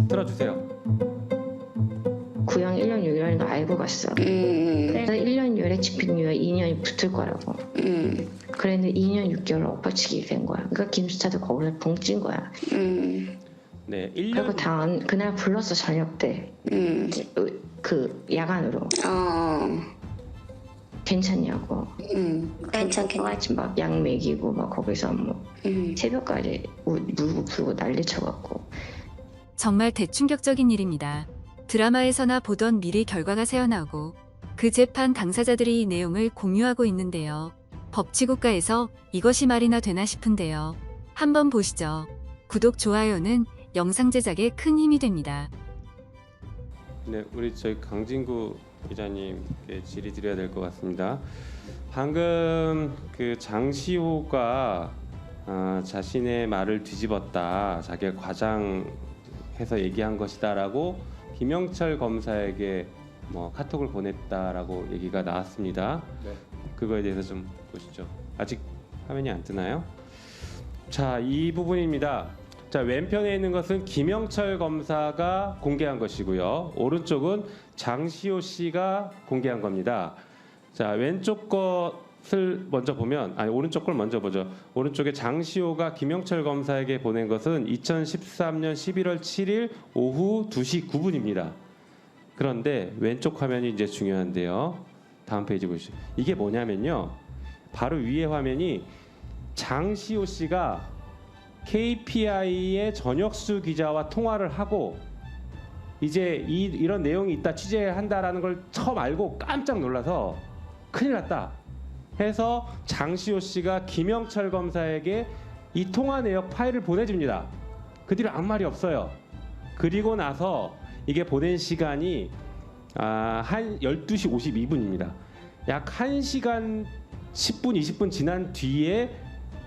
틀어주세요. 구형 1년 6개월인 거 알고 갔어. 그래서 1년 6개월에 집행 유예 2년이 붙을 거라고. 그랬는데 2년 6개월 엎어치기 된 거야. 그러니까 김수차도 거기서 붕찐 거야. 네, 1년. 그리고 그날 불렀어 저녁 때. 그 야간으로. 괜찮냐고. 괜찮겠지. 막 약 먹이고 막 거기서 뭐 새벽까지 울고 불고 난리 쳐갖고. 정말 대충격적인 일입니다. 드라마에서나 보던 미리 결과가 새어나오고 그 재판 당사자들이 이 내용을 공유하고 있는데요. 법치국가에서 이것이 말이나 되나 싶은데요. 한번 보시죠. 구독, 좋아요는 영상 제작에 큰 힘이 됩니다. 네, 우리 저희 강진구 기자님께 질의 드려야 될 것 같습니다. 방금 그 장시호가 자신의 말을 뒤집었다, 자기가 과장해서 얘기한 것이다라고 김영철 검사에게 뭐 카톡을 보냈다라고 얘기가 나왔습니다. 네. 그거에 대해서 좀 보시죠. 아직 화면이 안 뜨나요? 자, 이 부분입니다. 자, 왼편에 있는 것은 김영철 검사가 공개한 것이고요. 오른쪽은 장시호 씨가 공개한 겁니다. 자, 왼쪽 것을 먼저 보면, 오른쪽 걸 먼저 보죠. 오른쪽에 장시호가 김영철 검사에게 보낸 것은 2013년 11월 7일 오후 2시 9분입니다. 그런데 왼쪽 화면이 이제 중요한데요. 다음 페이지 보시죠. 이게 뭐냐면요. 바로 위에 화면이 장시호 씨가 KPI의 전혁수 기자와 통화를 하고 이제 이런 내용이 있다, 취재한다라는 걸 처음 알고 깜짝 놀라서 큰일 났다 해서 장시호 씨가 김영철 검사에게 이 통화 내역 파일을 보내줍니다. 그 뒤로 아무 말이 없어요. 그리고 나서 이게 보낸 시간이 한 12시 52분입니다. 약 1시간 10분, 20분 지난 뒤에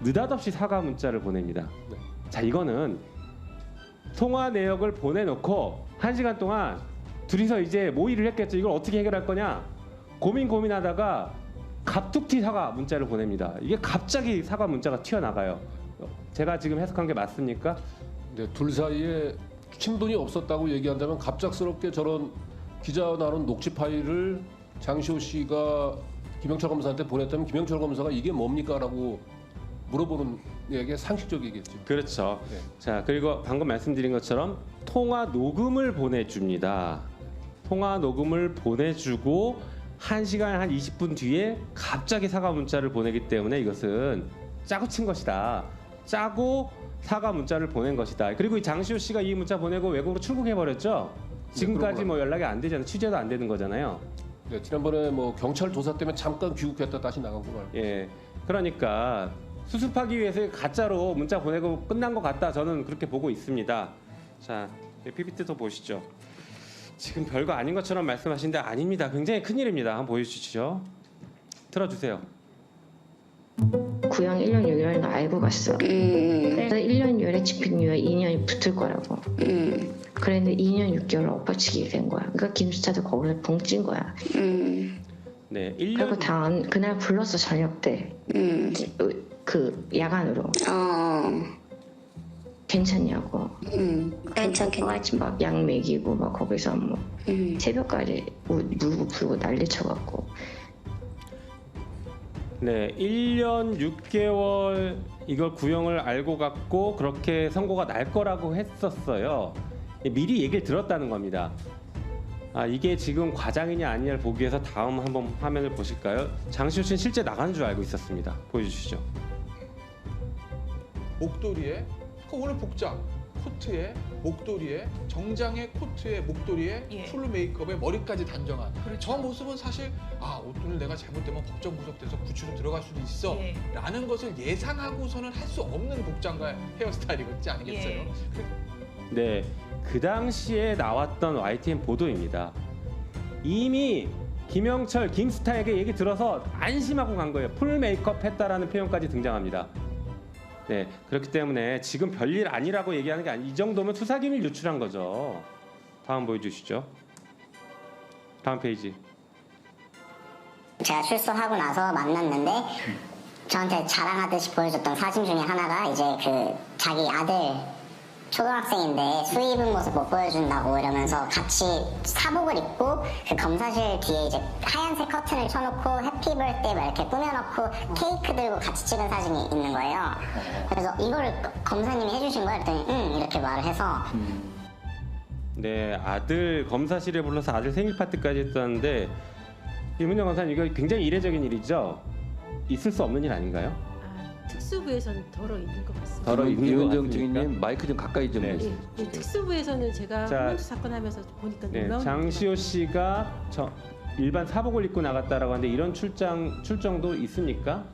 느닷없이 사과 문자를 보냅니다. 네. 자, 이거는 통화 내역을 보내놓고 1시간 동안 둘이서 이제 모의를 했겠죠. 이걸 어떻게 해결할 거냐 고민하다가 갑툭튀 사과 문자를 보냅니다. 이게 갑자기 사과 문자가 튀어나가요. 제가 지금 해석한 게 맞습니까? 네, 둘 사이에 친분이 없었다고 얘기한다면 갑작스럽게 저런 기자와 나눈 녹취 파일을 장시호 씨가 김영철 검사한테 보냈다면 김영철 검사가 이게 뭡니까라고 물어보는 게 상식적이겠죠. 그렇죠. 네. 자, 그리고 방금 말씀드린 것처럼 통화 녹음을 보내줍니다. 통화 녹음을 보내주고 1시간 한 20분 뒤에 갑자기 사과 문자를 보내기 때문에 이것은 짜고 친 것이다. 짜고 사과 문자를 보낸 것이다. 그리고 이 장시호 씨가 이 문자 보내고 외국으로 출국해 버렸죠. 지금까지 네, 뭐 연락이 안 되잖아요. 취재도 안 되는 거잖아요. 네, 지난번에 뭐 경찰 조사 때문에 잠깐 귀국했다 다시 나간 거 말고. 예, 그러니까 수습하기 위해서 가짜로 문자 보내고 끝난 것 같다. 저는 그렇게 보고 있습니다. 자, PPT도 보시죠. 지금 별거 아닌 것처럼 말씀하시는데 아닙니다. 굉장히 큰일입니다. 한번 보여주시죠. 틀어주세요. 구형 1년 6개월인 거 알고 갔어. 그래서 1년 6개월에 집행 유예 2년이 붙을 거라고. 그랬는데 2년 6개월 엎어치기 된 거야. 그러니까 김수차도 거기서 붕찐 거야. 네, 그리고 1년. 그날 불렀어 저녁 때. 그 야간으로. 괜찮냐고. 괜찮겠지. 막 약 먹이고 막 거기서 뭐 새벽까지 울고 불고 난리 쳐갖고. 네, 1년 6개월 이걸 구형을 알고 갔고 그렇게 선고가 날 거라고 했었어요. 미리 얘기를 들었다는 겁니다. 이게 지금 과장이냐 아니냐를 보기 위해서 다음 한번 화면을 보실까요? 장시호 씨는 실제 나가는 줄 알고 있었습니다. 보여주시죠. 목도리에 오늘 복장 코트에 목도리에 정장에 코트에 목도리에 예. 풀 메이크업에 머리까지 단정한 저 모습은 사실 오늘 내가 잘못되면 법정 구속돼서 구치로 들어갈 수도 있어 예. 라는 것을 예상하고서는 할 수 없는 복장과 헤어스타일이겠지 아니겠어요? 예. 네, 그 당시에 나왔던 YTN 보도입니다. 이미 김영철, 김스타에게 얘기 들어서 안심하고 간 거예요. 풀 메이크업 했다라는 표현까지 등장합니다. 네, 그렇기 때문에 지금 별일 아니라고 얘기하는 게 아니, 이 정도면 수사기밀 유출한 거죠. 다음 보여주시죠. 다음 페이지. 제가 출소하고 나서 만났는데 저한테 자랑하듯이 보여줬던 사진 중에 하나가 이제 그 자기 아들 초등학생인데 수입 입은 모습 못 보여준다고 이러면서 같이 사복을 입고 그 검사실 뒤에 이제 하얀색 커튼을 쳐놓고 해피 벌데이 막 이렇게 꾸며놓고 케이크 들고 같이 찍은 사진이 있는 거예요. 그래서 이거를 검사님이 해주신 거야. 그랬더니 응 이렇게 말을 해서 네, 아들 검사실에 불러서 아들 생일 파티까지 했었는데 이문정 검사님 이거 굉장히 이례적인 일이죠? 있을 수 없는 일 아닌가요? 특수부에서는 덜어 있는 것 같습니다. 덜어 있는 것 이은정 같습니까? 증인님 마이크 좀 가까이 좀 네. 해주세요. 특수부에서는 제가 자, 한명수 사건 하면서 보니까 네, 놀라운 장시호 씨가 일반 사복을 입고 나갔다라고 하는데 이런 출정도 있습니까?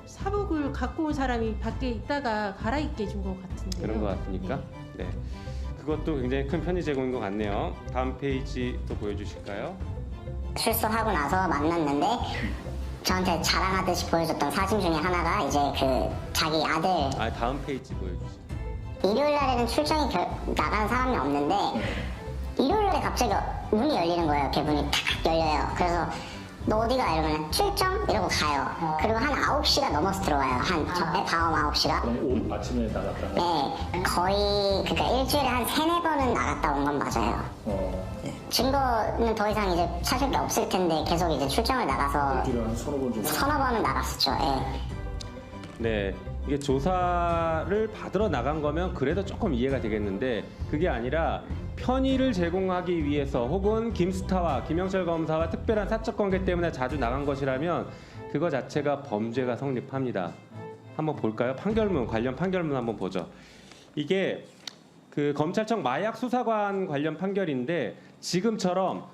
사복을 갖고 온 사람이 밖에 있다가 갈아입게 해준 것 같은데요. 그런 것 같습니까? 네. 그것도 굉장히 큰 편의 제공인 것 같네요. 다음 페이지 또 보여주실까요? 출소하고 나서 만났는데 저한테 자랑하듯이 보여줬던 사진 중에 하나가 이제 그 자기 아들 아, 다음 페이지 보여주세요. 일요일 날에는 출장이 나가는 사람이 없는데 일요일 날에 갑자기 문이 열리는 거예요. 개문이 탁 열려요. 그래서 너 어디가? 이러면 출장? 이러고 가요. 그리고 한 9시가 넘어서 들어와요. 밤 9시가. 그럼 아침에 나갔다가? 네. 거의 그러니까 일주일에 한 3-4번은 나갔다 온 건 맞아요. 증거는 더 이상 이제 찾을 게 없을 텐데 계속 이제 출장을 나가서 일주일에 한 서너 번 정도? 서너 번은 나갔었죠. 예. 네, 이게 조사를 받으러 나간 거면 그래도 조금 이해가 되겠는데 그게 아니라 편의를 제공하기 위해서 혹은 김스타와 김영철 검사와 특별한 사적 관계 때문에 자주 나간 것이라면 그거 자체가 범죄가 성립합니다. 한번 볼까요? 관련 판결문 한번 보죠. 이게 그 검찰청 마약 수사관 관련 판결인데 지금처럼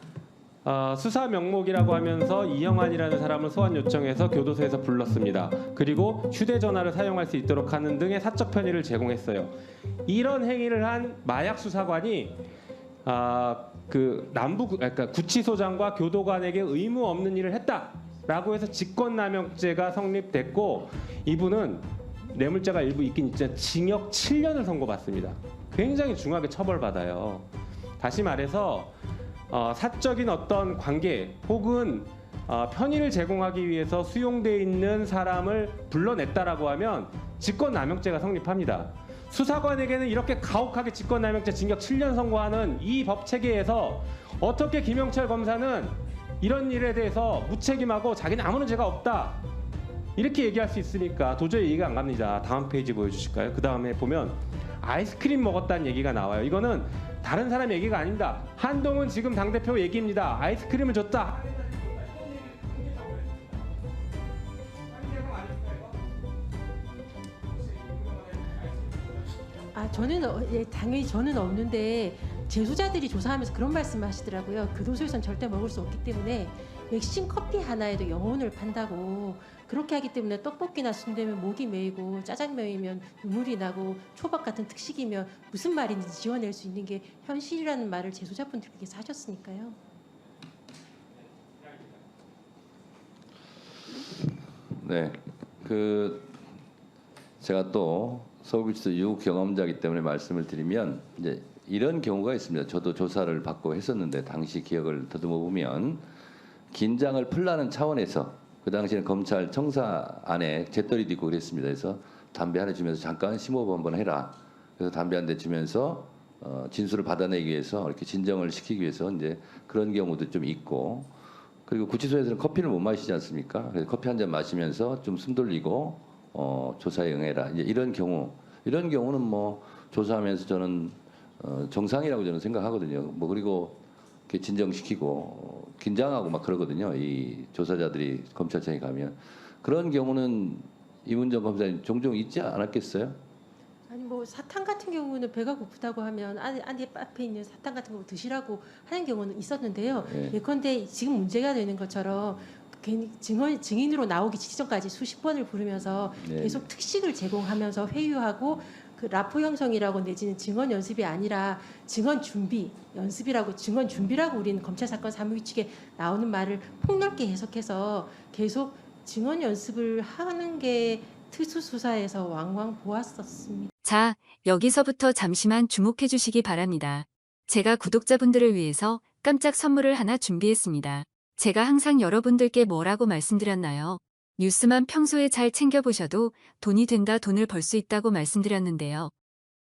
수사 명목이라고 하면서 이영환이라는 사람을 소환 요청해서 교도소에서 불렀습니다. 그리고 휴대전화를 사용할 수 있도록 하는 등의 사적 편의를 제공했어요. 이런 행위를 한 마약 수사관이 그러니까 구치소장과 교도관에게 의무 없는 일을 했다라고 해서 직권남용죄가 성립됐고 이분은 뇌물죄가 일부 있긴 있지만 징역 7년을 선고받습니다. 굉장히 중하게 처벌받아요. 다시 말해서 사적인 어떤 관계 혹은 편의를 제공하기 위해서 수용돼 있는 사람을 불러냈다라고 하면 직권남용죄가 성립합니다. 수사관에게는 이렇게 가혹하게 직권남용죄 징역 7년 선고하는 이 법 체계에서 어떻게 김영철 검사는 이런 일에 대해서 무책임하고 자기는 아무런 죄가 없다 이렇게 얘기할 수 있으니까 도저히 이해가 안 갑니다. 다음 페이지 보여주실까요? 그 다음에 보면 아이스크림 먹었다는 얘기가 나와요. 이거는 다른 사람 얘기가 아닙니다. 한동훈 지금 당대표 얘기입니다. 아이스크림을 줬다. 저는 당연히 저는 없는데 재소자들이 조사하면서 그런 말씀을 하시더라고요. 교도소에서는 절대 먹을 수 없기 때문에 맥심 커피 하나에도 영혼을 판다고 그렇게 하기 때문에 떡볶이나 순대면 목이 메이고 짜장면이면 눈물이 나고 초밥 같은 특식이면 무슨 말인지 지어낼 수 있는 게 현실이라는 말을 재소자분들께서 하셨으니까요. 네, 제가 또 서울구치소 유 경험자이기 때문에 말씀을 드리면 이제 이런 경우가 있습니다. 저도 조사를 받고 했었는데 당시 기억을 더듬어 보면 긴장을 풀라는 차원에서 그 당시에는 검찰 청사 안에 재떨이도 있고 그랬습니다. 그래서 담배 하나 주면서 잠깐 심호흡 한번 해라. 그래서 담배 한 대 주면서 진술을 받아내기 위해서 이렇게 진정을 시키기 위해서 이제 그런 경우도 좀 있고 그리고 구치소에서는 커피를 못 마시지 않습니까? 그래서 커피 한 잔 마시면서 좀 숨 돌리고 조사에 응해라. 이제 이런 경우는 뭐 조사하면서 저는 정상이라고 저는 생각하거든요. 뭐 그리고 이렇게 진정시키고 긴장하고 막 그러거든요. 이 조사자들이 검찰청에 가면 그런 경우는 이문정 검사님 종종 있지 않았겠어요? 아니 뭐 사탕 같은 경우는 배가 고프다고 하면 안에 앞에 있는 사탕 같은 거 드시라고 하는 경우는 있었는데요. 네. 예컨대 지금 문제가 되는 것처럼 괜히 증인으로 나오기 직전까지 수십 번을 부르면서 네. 계속 특식을 제공하면서 회유하고 그 라포 형성이라고 내지는 증언 연습이 아니라 증언 준비 연습이라고 증언 준비라고 우리는 검찰 사건 사무위 측에 나오는 말을 폭넓게 해석해서 계속 증언 연습을 하는 게 특수 수사에서 왕왕 보았었습니다. 자, 여기서부터 잠시만 주목해 주시기 바랍니다. 제가 구독자분들을 위해서 깜짝 선물을 하나 준비했습니다. 제가 항상 여러분들께 뭐라고 말씀드렸나요? 뉴스만 평소에 잘 챙겨보셔도 돈이 된다, 돈을 벌 수 있다고 말씀드렸는데요.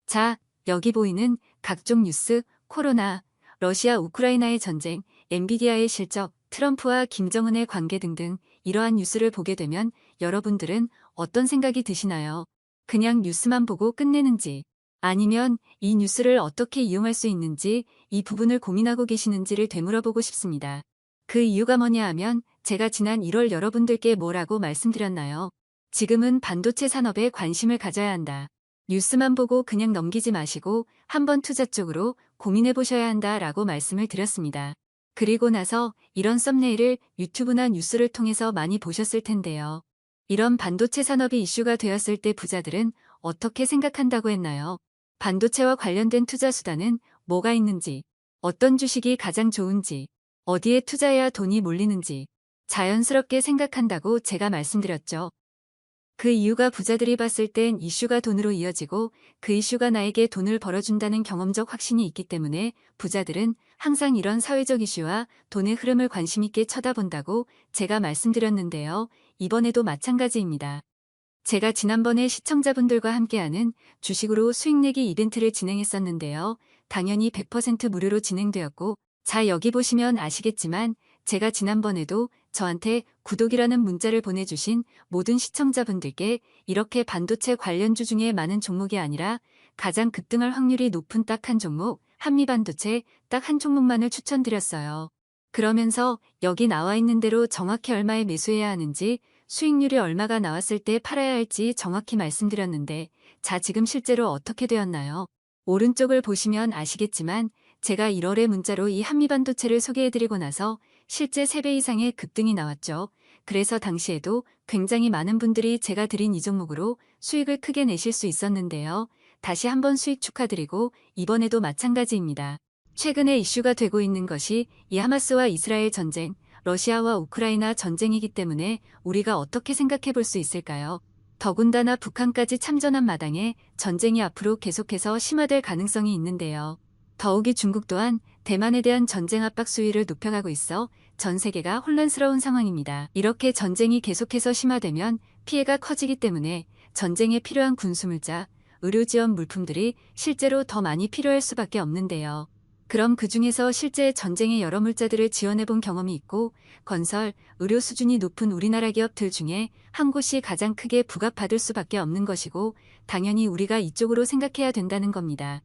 자, 여기 보이는 각종 뉴스, 코로나, 러시아 우크라이나의 전쟁, 엔비디아의 실적, 트럼프와 김정은의 관계 등등 이러한 뉴스를 보게 되면 여러분들은 어떤 생각이 드시나요? 그냥 뉴스만 보고 끝내는지, 아니면 이 뉴스를 어떻게 이용할 수 있는지 이 부분을 고민하고 계시는지를 되물어보고 싶습니다. 그 이유가 뭐냐 하면 제가 지난 1월 여러분들께 뭐라고 말씀드렸나요? 지금은 반도체 산업에 관심을 가져야 한다. 뉴스만 보고 그냥 넘기지 마시고 한번 투자 쪽으로 고민해 보셔야 한다라고 말씀을 드렸습니다. 그리고 나서 이런 썸네일을 유튜브나 뉴스를 통해서 많이 보셨을 텐데요. 이런 반도체 산업이 이슈가 되었을 때 부자들은 어떻게 생각한다고 했나요? 반도체와 관련된 투자 수단은 뭐가 있는지, 어떤 주식이 가장 좋은지, 어디에 투자해야 돈이 몰리는지 자연스럽게 생각한다고 제가 말씀드렸죠. 그 이유가 부자들이 봤을 땐 이슈가 돈으로 이어지고 그 이슈가 나에게 돈을 벌어준다는 경험적 확신이 있기 때문에 부자들은 항상 이런 사회적 이슈와 돈의 흐름을 관심 있게 쳐다본다고 제가 말씀드렸는데요. 이번에도 마찬가지입니다. 제가 지난번에 시청자분들과 함께하는 주식으로 수익 내기 이벤트를 진행했었는데요. 당연히 100% 무료로 진행되었고, 자 여기 보시면 아시겠지만 제가 지난번에도 저한테 구독이라는 문자를 보내주신 모든 시청자분들께 이렇게 반도체 관련주 중에 많은 종목이 아니라 가장 급등할 확률이 높은 딱 한 종목, 한미반도체 딱 한 종목만을 추천드렸어요. 그러면서 여기 나와 있는 대로 정확히 얼마에 매수해야 하는지, 수익률이 얼마가 나왔을 때 팔아야 할지 정확히 말씀드렸는데, 자 지금 실제로 어떻게 되었나요? 오른쪽을 보시면 아시겠지만 제가 1월에 문자로 이 한미반도체를 소개해드리고 나서 실제 3배 이상의 급등이 나왔죠. 그래서 당시에도 굉장히 많은 분들이 제가 드린 이 종목으로 수익을 크게 내실 수 있었는데요. 다시 한번 수익 축하드리고 이번에도 마찬가지입니다. 최근에 이슈가 되고 있는 것이 이 하마스와 이스라엘 전쟁, 러시아와 우크라이나 전쟁이기 때문에 우리가 어떻게 생각해 볼 수 있을까요? 더군다나 북한까지 참전한 마당에 전쟁이 앞으로 계속해서 심화될 가능성이 있는데요. 더욱이 중국 또한 대만에 대한 전쟁 압박 수위를 높여가고 있어 전 세계가 혼란스러운 상황입니다. 이렇게 전쟁이 계속해서 심화되면 피해가 커지기 때문에 전쟁에 필요한 군수물자, 의료 지원 물품들이 실제로 더 많이 필요할 수밖에 없는데요. 그럼 그 중에서 실제 전쟁의 여러 물자들을 지원해본 경험이 있고 건설, 의료 수준이 높은 우리나라 기업들 중에 한 곳이 가장 크게 부각받을 수밖에 없는 것이고 당연히 우리가 이쪽으로 생각해야 된다는 겁니다.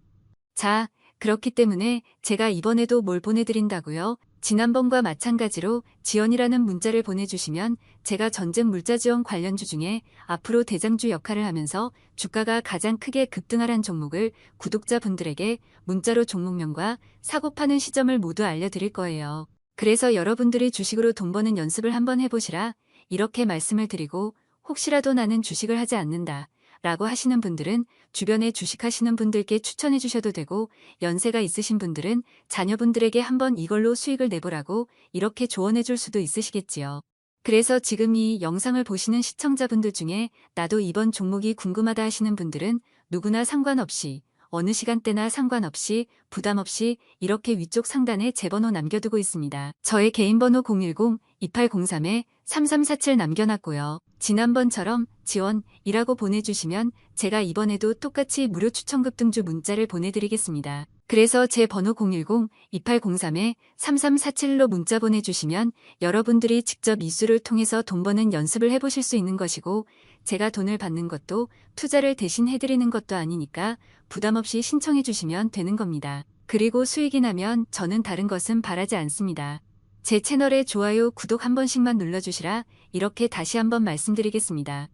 자, 그렇기 때문에 제가 이번에도 뭘 보내드린다고요? 지난번과 마찬가지로 지원이라는 문자를 보내주시면 제가 전쟁 물자 지원 관련주 중에 앞으로 대장주 역할을 하면서 주가가 가장 크게 급등하란 종목을 구독자분들에게 문자로 종목명과 사고 파는 시점을 모두 알려드릴 거예요. 그래서 여러분들이 주식으로 돈 버는 연습을 한번 해보시라 이렇게 말씀을 드리고 혹시라도 나는 주식을 하지 않는다 라고 하시는 분들은 주변에 주식하시는 분들께 추천해 주셔도 되고 연세가 있으신 분들은 자녀분들에게 한번 이걸로 수익을 내보라고 이렇게 조언해 줄 수도 있으시겠지요. 그래서 지금 이 영상을 보시는 시청자분들 중에 나도 이번 종목이 궁금하다 하시는 분들은 누구나 상관없이 어느 시간대나 상관없이 부담 없이 이렇게 위쪽 상단에 제 번호 남겨두고 있습니다. 저의 개인 번호 010-2803-3347 남겨놨고요. 지난번처럼 지원이라고 보내주시면 제가 이번에도 똑같이 무료 추천 급등주 문자를 보내드리겠습니다. 그래서 제 번호 010-2803-3347로 문자 보내주시면 여러분들이 직접 이수를 통해서 돈 버는 연습을 해보실 수 있는 것이고 제가 돈을 받는 것도 투자를 대신 해드리는 것도 아니니까 부담 없이 신청해 주시면 되는 겁니다. 그리고 수익이 나면 저는 다른 것은 바라지 않습니다. 제 채널에 좋아요, 구독 한 번씩만 눌러주시라 이렇게 다시 한번 말씀드리겠습니다.